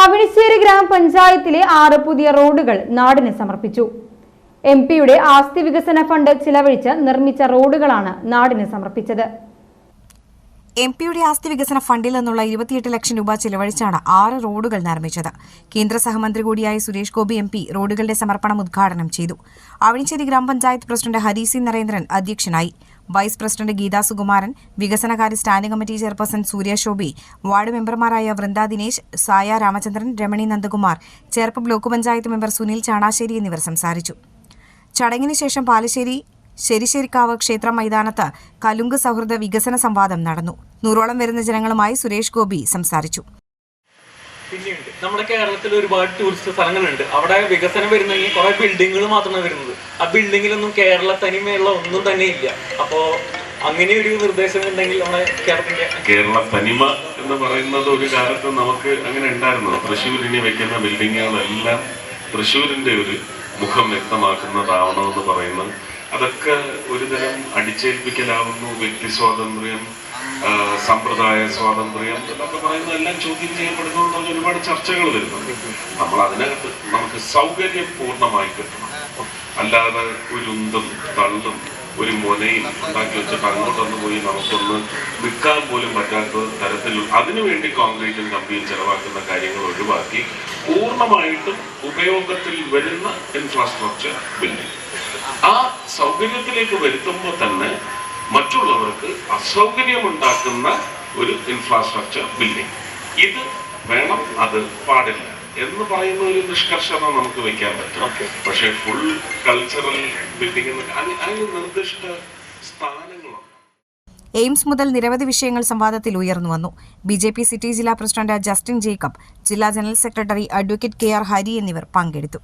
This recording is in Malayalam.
അവണിശ്ശേരി ഗ്രാമപഞ്ചായത്തിലെ 6 പുതിയ റോഡുകൾ നാടിന് സമർപ്പിച്ചു. എംപിയുടെ ആസ്തി വികസന ഫണ്ട് ചിലവഴിച്ച് നിർമ്മിച്ച റോഡുകളാണ് നാടിന് സമർപ്പിച്ചത്. എംപിയുടെ ആസ്തി വികസന ഫണ്ടിൽ നിന്നുള്ള 28 ലക്ഷം രൂപ ചിലവഴിച്ചാണ് 6 റോഡുകൾ നിർമ്മിച്ചത്. കേന്ദ്ര സഹമന്ത്രി കൂടിയായ സുരേഷ് ഗോപി എംപി റോഡുകളുടെ സമർപ്പണം ഉദ്ഘാടനം ചെയ്തു. അവണിശ്ശേരി ഗ്രാമപഞ്ചായത്ത് പ്രസിഡന്റ് ഹരി സി നരേന്ദ്രൻ അധ്യക്ഷനായി. വൈസ് പ്രസിഡന്റ് ഗീതാ സുകുമാരൻ, വികസനകാര്യ standing committee chairperson Surya Shobhi, ward മെമ്പർമാരായ വൃന്ദ ദിനേശ്, സായ രാമചന്ദ്രൻ, രമണി നന്ദകുമാർ, ചേർപ്പ് ബ്ലോക്ക് പഞ്ചായത്ത് മെമ്പർ സുനിൽ ചാണാശ്ശേരി എന്നിവർ സംസാരിച്ചു. ചടങ്ങിന് ശേഷം പാലശ്ശേരി ശരിശേരിക്കാവ് ക്ഷേത്ര മൈതാനത്ത് കലുങ്ക് സൗഹൃദ വികസന സംവാദം നടന്നു. 100ഓളം വരുന്ന ജനങ്ങളുമായി സുരേഷ് ഗോപി സംസാരിച്ചു. പിന്നെയുണ്ട് നമ്മുടെ കേരളത്തിൽ ഒരുപാട് ടൂറിസ്റ്റ് സ്ഥലങ്ങളുണ്ട്. അവിടെ വികസനം വരുന്നെങ്കിൽ കുറെ ബിൽഡിങ്ങുകൾ മാത്രമാണ് വരുന്നത്. ആ ബിൽഡിങ്ങിലൊന്നും കേരള തനിമയുള്ള ഒന്നും തന്നെ ഇല്ല. അപ്പോ അങ്ങനെ ഒരു നിർദ്ദേശം ഉണ്ടെങ്കിൽ നമ്മുടെ കേരള തനിമ എന്ന് പറയുന്നത് ഒരു കാലത്ത് നമുക്ക് അങ്ങനെ ഉണ്ടായിരുന്നു. തൃശ്ശൂരിനെ വെക്കുന്ന ബിൽഡിങ്ങുകളെല്ലാം തൃശ്ശൂരിന്റെ ഒരു മുഖം വ്യക്തമാക്കുന്നതാവണമെന്ന് പറയുന്നത് അതൊക്കെ ഒരുതരം അടിച്ചേൽപ്പിക്കലാവുന്നു. വ്യക്തി സ്വാതന്ത്ര്യം, സമ്പ്രദായ സ്വാതന്ത്ര്യം എന്നൊക്കെ പറയുന്നതെല്ലാം ചോദ്യം ചെയ്യപ്പെടുന്നു എന്നുള്ള ഒരുപാട് ചർച്ചകൾ വരുന്നുണ്ട്. നമ്മൾ അതിനകത്ത് നമുക്ക് സൗകര്യം പൂർണ്ണമായി കിട്ടണം. അല്ലാതെ ഒരു ഉന്തും തള്ളും ഒരു മുനയും ഉണ്ടാക്കി വെച്ചിട്ട് അങ്ങോട്ടൊന്ന് പോയി നമുക്കൊന്ന് നിൽക്കാൻ പോലും പറ്റാത്ത തരത്തിലുള്ള അതിനുവേണ്ടി കോൺക്രീറ്റും കമ്പിയും ചെലവാക്കുന്ന കാര്യങ്ങൾ ഒഴിവാക്കി പൂർണ്ണമായിട്ടും ഉപയോഗത്തിൽ വരുന്ന ഇൻഫ്രാസ്ട്രക്ചർ ബിൽഡിംഗ് ആ സൗകര്യത്തിലേക്ക് വരുത്തുമ്പോൾ തന്നെ മറ്റുള്ളവർക്ക് അസൗകര്യമുണ്ടാക്കുന്ന ഒരു ഇൻഫ്രാസ്ട്രക്ചർ ബിൽഡിംഗ് ഇത് വേണം, അത് പാടില്ല എന്ന് പറയുന്ന ഒരു നിഷ്കർഷത നമുക്ക് വെക്കാൻ പറ്റും. പക്ഷേ ഫുൾ കൾച്ചറൽ ബിൽഡിംഗ് അതിന് നിർദ്ദിഷ്ട സ്ഥാനങ്ങളുണ്ട്. എയിംസ് മുതൽ നിരവധി വിഷയങ്ങൾ സംവാദത്തിൽ ഉയർന്നു വന്നു. BJP സിറ്റി ജില്ലാ പ്രസിഡന്റ് ജസ്റ്റിൻ ജേക്കബ്, ജില്ലാ general secretary advocate KR Hari എന്നിവർ പങ്കെടുത്തു.